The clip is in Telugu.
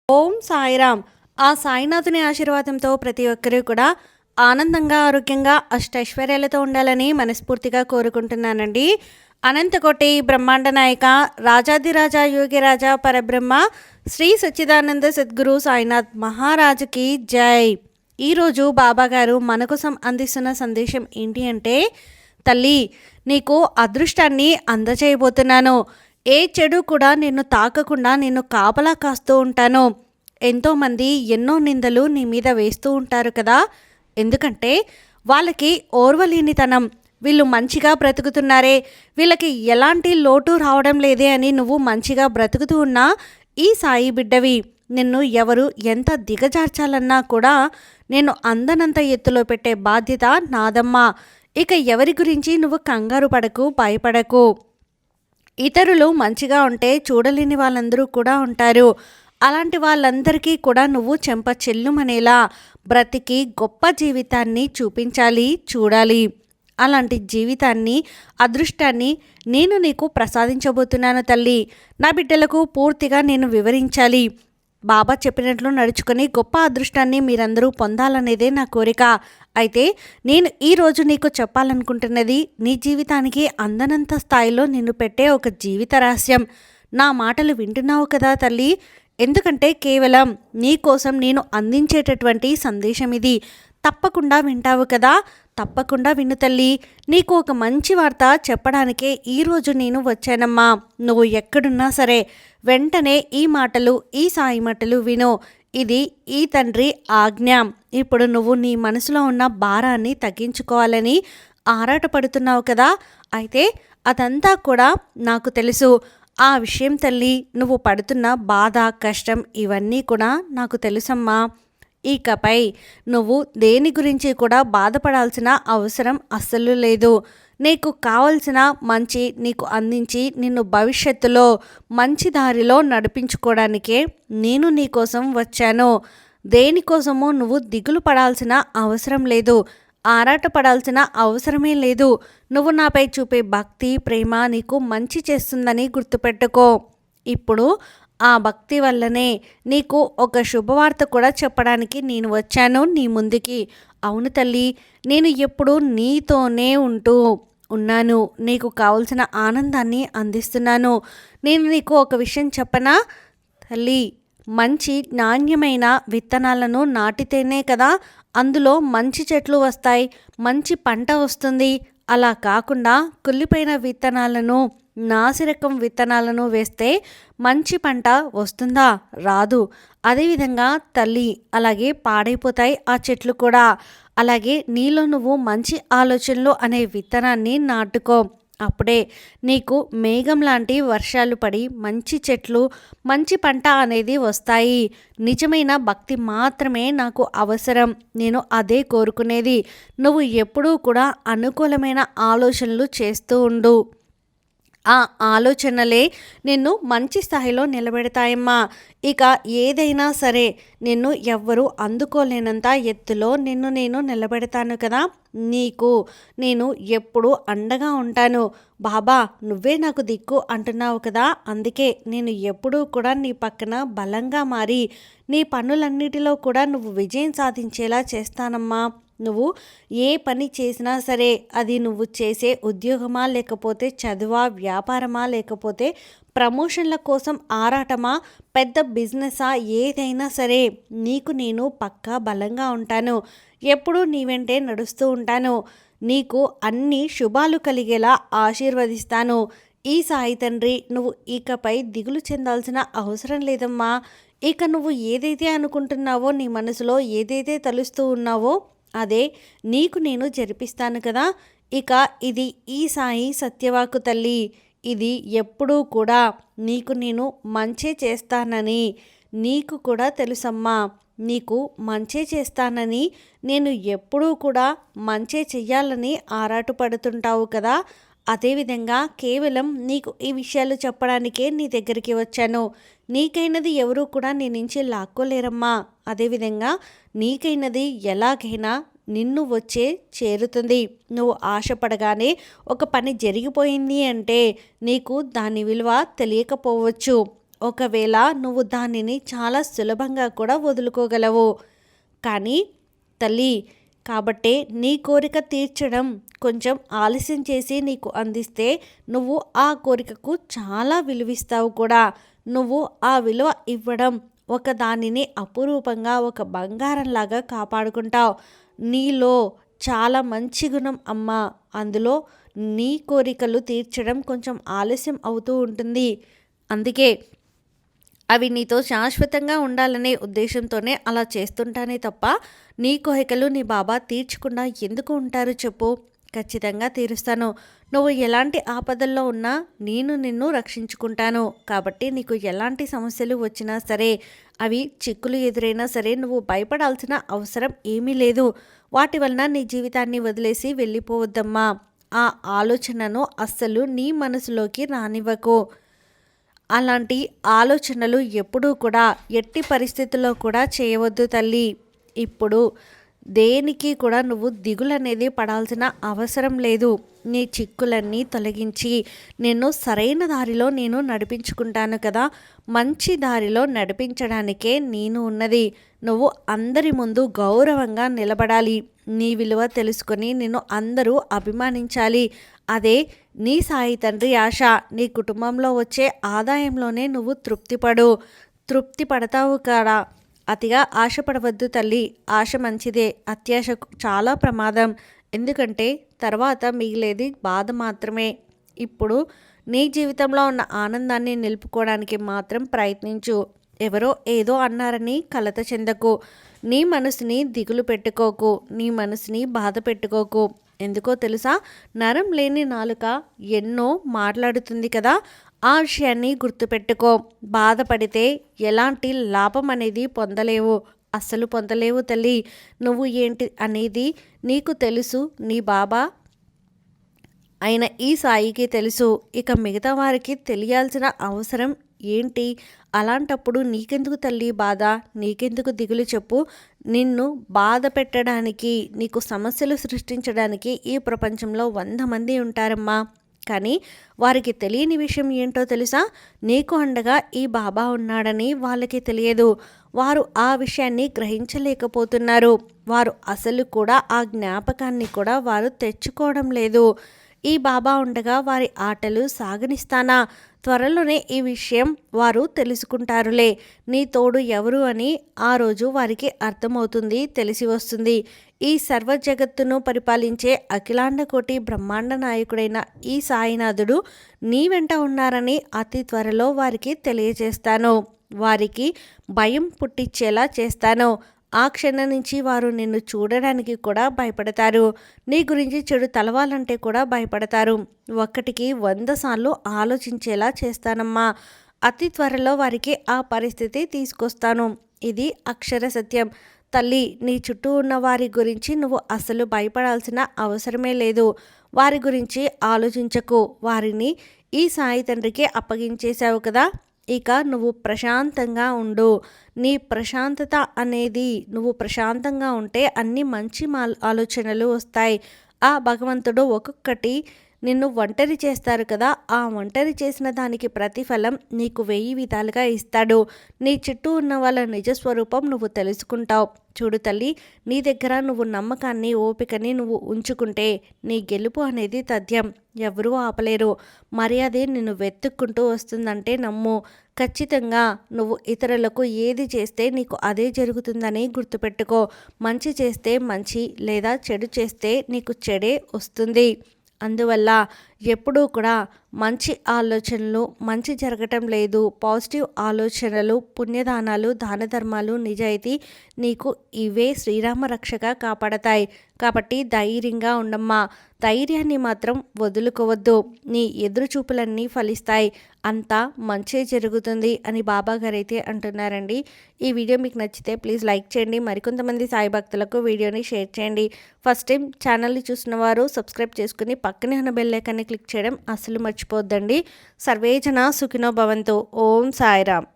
ఓం సాయిరామ్. ఆ సాయినాథుని ఆశీర్వాదంతో ప్రతి ఒక్కరూ కూడా ఆనందంగా, ఆరోగ్యంగా, అష్టైశ్వర్యాలతో ఉండాలని మనస్ఫూర్తిగా కోరుకుంటున్నానండి. అనంతకోటి బ్రహ్మాండ నాయక రాజాదిరాజ యోగిరాజ పరబ్రహ్మ శ్రీ సచ్చిదానంద సద్గురు సాయినాథ్ మహారాజుకి జై. ఈరోజు బాబాగారు మన కోసం అందిస్తున్న సందేశం ఏంటి అంటే, తల్లి, నీకు అదృష్టాన్ని అందజేయబోతున్నాను. ఏ చెడు కూడా నిన్ను తాకకుండా నిన్ను కాపలా కాస్తూ ఉంటాను. ఎంతోమంది ఎన్నో నిందలు నీ మీద వేస్తూ ఉంటారు కదా, ఎందుకంటే వాళ్ళకి ఓర్వలేనితనం. వీళ్ళు మంచిగా బ్రతుకుతున్నారే, వీళ్ళకి ఎలాంటి లోటు రావడం లేదే అని నువ్వు మంచిగా బ్రతుకుతూ ఉన్నా ఈ సాయి బిడ్డవి. నిన్ను ఎవరు ఎంత దిగజార్చాలన్నా కూడా నేను అందనంత ఎత్తులో పెట్టే బాధ్యత నాదమ్మా. ఇక ఎవరి గురించి నువ్వు కంగారు పడకు, భయపడకు. ఇతరులు మంచిగా ఉంటే చూడలేని వాళ్ళందరూ కూడా ఉంటారు. అలాంటి వాళ్ళందరికీ కూడా నువ్వు చెంప చెల్లుమనేలా బ్రతికి గొప్ప జీవితాన్ని చూపించాలి, చూడాలి. అలాంటి జీవితాన్ని, అదృష్టాన్ని నేను నీకు ప్రసాదించబోతున్నాను తల్లి. నా బిడ్డలకు పూర్తిగా నేను వివరించాలి. బాబా చెప్పినట్లు నడుచుకొని గొప్ప అదృష్టాన్ని మీరందరూ పొందాలనేదే నా కోరిక. అయితే నేను ఈరోజు నీకు చెప్పాలనుకుంటున్నది నీ జీవితానికి అందనంత స్థాయిలో నిన్ను పెట్టే ఒక జీవిత రహస్యం. నా మాటలు వింటున్నావు కదా తల్లి, ఎందుకంటే కేవలం నీ కోసం నేను అందించేటటువంటి సందేశం ఇది. తప్పకుండా వింటావు కదా, తప్పకుండా విను తల్లి. నీకు ఒక మంచి వార్త చెప్పడానికే ఈరోజు నేను వచ్చానమ్మా. నువ్వు ఎక్కడున్నా సరే వెంటనే ఈ మాటలు, ఈ సాయి మాటలు విను. ఇది ఈ తండ్రి ఆజ్ఞ. ఇప్పుడు నువ్వు నీ మనసులో ఉన్న భారాన్ని తగ్గించుకోవాలని ఆరాటపడుతున్నావు కదా, అయితే అదంతా కూడా నాకు తెలుసు. ఆ విషయం తల్లి, నువ్వు పడుతున్న బాధ, కష్టం ఇవన్నీ కూడా నాకు తెలుసమ్మా. ఇకపై నువ్వు దేని గురించి కూడా బాధపడాల్సిన అవసరం అస్సలు లేదు. నీకు కావలసిన మంచి నీకు అందించి నిన్ను భవిష్యత్తులో మంచి దారిలో నడిపించుకోవడానికే నేను నీకోసం వచ్చాను. దేనికోసమో నువ్వు దిగులు పడాల్సిన అవసరం లేదు, ఆరాటపడాల్సిన అవసరమే లేదు. నువ్వు నాపై చూపే భక్తి, ప్రేమ నీకు మంచి చేస్తుందని గుర్తుపెట్టుకో. ఇప్పుడు ఆ భక్తి వల్లనే నీకు ఒక శుభవార్త కూడా చెప్పడానికి నేను వచ్చాను నీ ముందుకి. అవును తల్లి, నేను ఎప్పుడు నీతోనే ఉన్నాను. నీకు కావలసిన ఆనందాన్ని అందిస్తున్నాను. నేను నీకు ఒక విషయం చెప్పనా తల్లి, మంచి నాణ్యమైన విత్తనాలను నాటితేనే కదా అందులో మంచి చెట్లు వస్తాయి, మంచి పంట వస్తుంది. అలా కాకుండా కుళ్ళిపోయిన విత్తనాలను, నాసిరకం విత్తనాలను వేస్తే మంచి పంట వస్తుందా? రాదు. అదేవిధంగా తల్లి, అలాగే పాడైపోతాయి ఆ చెట్లు కూడా. అలాగే నీలో నువ్వు మంచి ఆలోచనలు అనే విత్తనాన్ని నాటుకో. అప్పుడే నీకు మేఘం లాంటి వర్షాలు పడి మంచి చెట్లు, మంచి పంట అనేది వస్తాయి. నిజమైన భక్తి మాత్రమే నాకు అవసరం. నేను అదే కోరుకునేది. నువ్వు ఎప్పుడూ కూడా అనుకూలమైన ఆలోచనలు చేస్తూ ఉండు. ఆ ఆలోచనలే నిన్ను మంచి స్థాయిలో నిలబెడతాయమ్మా. ఇక ఏదైనా సరే నిన్ను ఎవ్వరూ అందుకోలేనంత ఎత్తులో నేను నిలబెడతాను కదా. నీకు నేను ఎప్పుడూ అండగా ఉంటాను. బాబా, నువ్వే నాకు దిక్కు అంటున్నావు కదా, అందుకే నేను ఎప్పుడూ కూడా నీ పక్కన బలంగా మారి నీ పనులన్నిటిలో కూడా నువ్వు విజయం సాధించేలా చేస్తానమ్మా. నువ్వు ఏ పని చేసినా సరే, అది నువ్వు చేసే ఉద్యోగమా, లేకపోతే చదువా, వ్యాపారమా, లేకపోతే ప్రమోషన్ల కోసం ఆరాటమా, పెద్ద బిజినెసా, ఏదైనా సరే నీకు నేను పక్కా బలంగా ఉంటాను. ఎప్పుడూ నీ వెంటే నడుస్తూ ఉంటాను. నీకు అన్ని శుభాలు కలిగేలా ఆశీర్వదిస్తాను. ఈ సాయి తండ్రి, నువ్వు ఇకపై దిగులు చెందాల్సిన అవసరం లేదమ్మా. ఇక నువ్వు ఏదైతే అనుకుంటున్నావో, నీ మనసులో ఏదైతే తలుస్తూ ఉన్నావో అదే నీకు నేను జరిపిస్తాను కదా. ఇక ఇది ఈ సాయి సత్యవాకు తల్లి. ఇది ఎప్పుడూ కూడా నీకు నేను మంచే చేస్తానని నీకు కూడా తెలుసమ్మా. నీకు మంచే చేస్తానని, నేను ఎప్పుడూ కూడా మంచే చెయ్యాలని ఆరాటపడుతుంటావు కదా. అదేవిధంగా కేవలం నీకు ఈ విషయాలు చెప్పడానికే నీ దగ్గరికి వచ్చాను. నీకైనది ఎవరూ కూడా నీ నుంచి లాక్కోలేరమ్మా. అదేవిధంగా నీకైనది ఎలాగైనా నిన్ను వచ్చే చేరుతుంది. నువ్వు ఆశపడగానే ఒక పని జరిగిపోయింది అంటే నీకు దాని విలువ తెలియకపోవచ్చు. ఒకవేళ నువ్వు దానిని చాలా సులభంగా కూడా వదులుకోగలవు. కానీ తల్లి, కాబట్టే నీ కోరిక తీర్చడం కొంచెం ఆలస్యం చేసి నీకు అందిస్తే నువ్వు ఆ కోరికకు చాలా విలువిస్తావు కూడా. నువ్వు ఆ విలువ ఇవ్వడం ఒక దానిని అపురూపంగా ఒక బంగారంలాగా కాపాడుకుంటావు. నీలో చాలా మంచి గుణం అమ్మా. అందులో నీ కోరికలు తీర్చడం కొంచెం ఆలస్యం అవుతూ ఉంటుంది. అందుకే అవి నీతో శాశ్వతంగా ఉండాలనే ఉద్దేశంతోనే అలా చేస్తుంటానే తప్ప నీ కోరికలు నీ బాబా తీర్చకుండా ఎందుకు ఉంటారు చెప్పు? ఖచ్చితంగా తీరుస్తాను. నువ్వు ఎలాంటి ఆపదల్లో ఉన్నా నేను నిన్ను రక్షించుకుంటాను. కాబట్టి నీకు ఎలాంటి సమస్యలు వచ్చినా సరే, అవి చిక్కులు ఎదురైనా సరే నువ్వు భయపడాల్సిన అవసరం ఏమీ లేదు. వాటి వలన నీ జీవితాన్ని వదిలేసి వెళ్ళిపోవద్దమ్మా. ఆ ఆలోచనను అస్సలు నీ మనసులోకి రానివ్వకు. అలాంటి ఆలోచనలు ఎప్పుడూ కూడా ఎట్టి పరిస్థితుల్లో కూడా చేయవద్దు తల్లి. ఇప్పుడు దేనికి కూడా నువ్వు దిగులనేది పడాల్సిన అవసరం లేదు. నీ చిక్కులన్నీ తొలగించి నిన్ను సరైన దారిలో నేను నడిపించుకుంటాను కదా. మంచి దారిలో నడిపించడానికే నేను ఉన్నది. నువ్వు అందరి ముందు గౌరవంగా నిలబడాలి. నీ విలువ తెలుసుకొని నిన్ను అందరూ అభిమానించాలి. అదే నీ సాయి తండ్రి ఆశ. నీ కుటుంబంలో వచ్చే ఆదాయంలోనే నువ్వు తృప్తి పడతావు కదా. అతిగా ఆశపడవద్దు తల్లి. ఆశ మంచిదే, అత్యాశ చాలా ప్రమాదం. ఎందుకంటే తర్వాత మిగిలేది బాధ మాత్రమే. ఇప్పుడు నీ జీవితంలో ఉన్న ఆనందాన్ని నిలుపుకోవడానికి మాత్రం ప్రయత్నించు. ఎవరో ఏదో అన్నారని కలత చెందకు. నీ మనసుని దిగులు పెట్టుకోకు. నీ మనసుని బాధ పెట్టుకోకు. ఎందుకో తెలుసా? నరం లేని నాలుక ఎన్నో మాట్లాడుతుంది కదా. ఆ విషయాన్ని గుర్తుపెట్టుకో. బాధపడితే ఎలాంటి లాభం అనేది పొందలేవు. అస్సలు పొందలేవు తల్లి. నువ్వు ఏంటి అనేది నీకు తెలుసు. నీ బాబా అయిన ఈ సాయికి తెలుసు. ఇక మిగతా వారికి తెలియాల్సిన అవసరం ఏంటి? అలాంటప్పుడు నీకెందుకు తల్లి బాధ? నీకెందుకు దిగులు చెప్పు? నిన్ను బాధ పెట్టడానికి, నీకు సమస్యలు సృష్టించడానికి ఈ ప్రపంచంలో 100 మంది ఉంటారమ్మా. కానీ వారికి తెలియని విషయం ఏంటో తెలుసా? నీకు అండగా ఈ బాబా ఉన్నాడని వాళ్ళకి తెలియదు. వారు ఆ విషయాన్ని గ్రహించలేకపోతున్నారు. వారు అసలు కూడా ఆ జ్ఞాపకాన్ని కూడా వారు తెచ్చుకోవడం లేదు. ఈ బాబా ఉండగా వారి ఆటలు సాగనిస్తానా? త్వరలోనే ఈ విషయం వారు తెలుసుకుంటారులే. నీ తోడు ఎవరు అని ఆ రోజు వారికి అర్థమవుతుంది, తెలిసి వస్తుంది. ఈ సర్వ జగత్తును పరిపాలించే అఖిలాండ కోటి బ్రహ్మాండ నాయకుడైన ఈ సాయినాథుడు నీ వెంట ఉన్నారని అతి త్వరలో వారికి తెలియజేస్తాను. వారికి భయం పుట్టించేలా చేస్తాను. ఆ క్షణం నుంచి వారు నిన్ను చూడడానికి కూడా భయపడతారు. నీ గురించి చెడు తలవాలంటే కూడా భయపడతారు. 1కి 100 సార్లు ఆలోచించేలా చేస్తానమ్మా. అతి త్వరలో వారికి ఆ పరిస్థితి తీసుకొస్తాను. ఇది అక్షర సత్యం. తల్లి, నీ చుట్టూ ఉన్న వారి గురించి నువ్వు అస్సలు భయపడాల్సిన అవసరమే లేదు. వారి గురించి ఆలోచించకు. వారిని ఈ సాయి తండ్రికి అప్పగించేశావు కదా. ఇక నువ్వు ప్రశాంతంగా ఉండు. నీ ప్రశాంతత అనేది, నువ్వు ప్రశాంతంగా ఉంటే అన్ని మంచి ఆలోచనలు వస్తాయి. ఆ భగవంతుడు ఒక్కొక్కటి నిన్ను ఒంటరి చేస్తారు కదా. ఆ ఒంటరి చేసిన దానికి ప్రతిఫలం నీకు 1000 విధాలుగా ఇస్తాడు. నీ చుట్టూ ఉన్న వాళ్ళ నిజస్వరూపం నువ్వు తెలుసుకుంటావు. చూడు తల్లి, నీ దగ్గర నువ్వు నమ్మకాన్ని, ఓపికని నువ్వు ఉంచుకుంటే నీ గెలుపు అనేది తథ్యం. ఎవరూ ఆపలేరు. మర్యాదే నిన్ను వెతుక్కుంటూ వస్తుందంటే నమ్ము. ఖచ్చితంగా నువ్వు ఇతరులకు ఏది చేస్తే నీకు అదే జరుగుతుందని గుర్తుపెట్టుకో. మంచి చేస్తే మంచి, లేదా చెడు చేస్తే నీకు చెడే వస్తుంది. అందువల్ల ఎప్పుడూ కూడా మంచి ఆలోచనలు, మంచి జరగటం లేదు, పాజిటివ్ ఆలోచనలు, పుణ్యదానాలు, దాన ధర్మాలు, నిజాయితీ నీకు ఇవే శ్రీరామ రక్షగా కాపాడతాయి. కాబట్టి ధైర్యంగా ఉండమ్మా. ధైర్యాన్ని మాత్రం వదులుకోవద్దు. నీ ఎదురుచూపులన్నీ ఫలిస్తాయి. అంతా మంచే జరుగుతుంది అని బాబా గారైతే అంటున్నారండి. ఈ వీడియో మీకు నచ్చితే ప్లీజ్ లైక్ చేయండి. మరికొంతమంది సాయి భక్తులకు వీడియోని షేర్ చేయండి. ఫస్ట్ టైం ఛానల్ని చూసిన వారు సబ్స్క్రైబ్ చేసుకుని పక్కనే ఉన్న బెల్ ఐకాన్ని క్లిక్ చేయడం అసలు మర్చిపోద్దండి. సర్వేజన సుఖినో భవంతు. ఓం సాయిరామ్.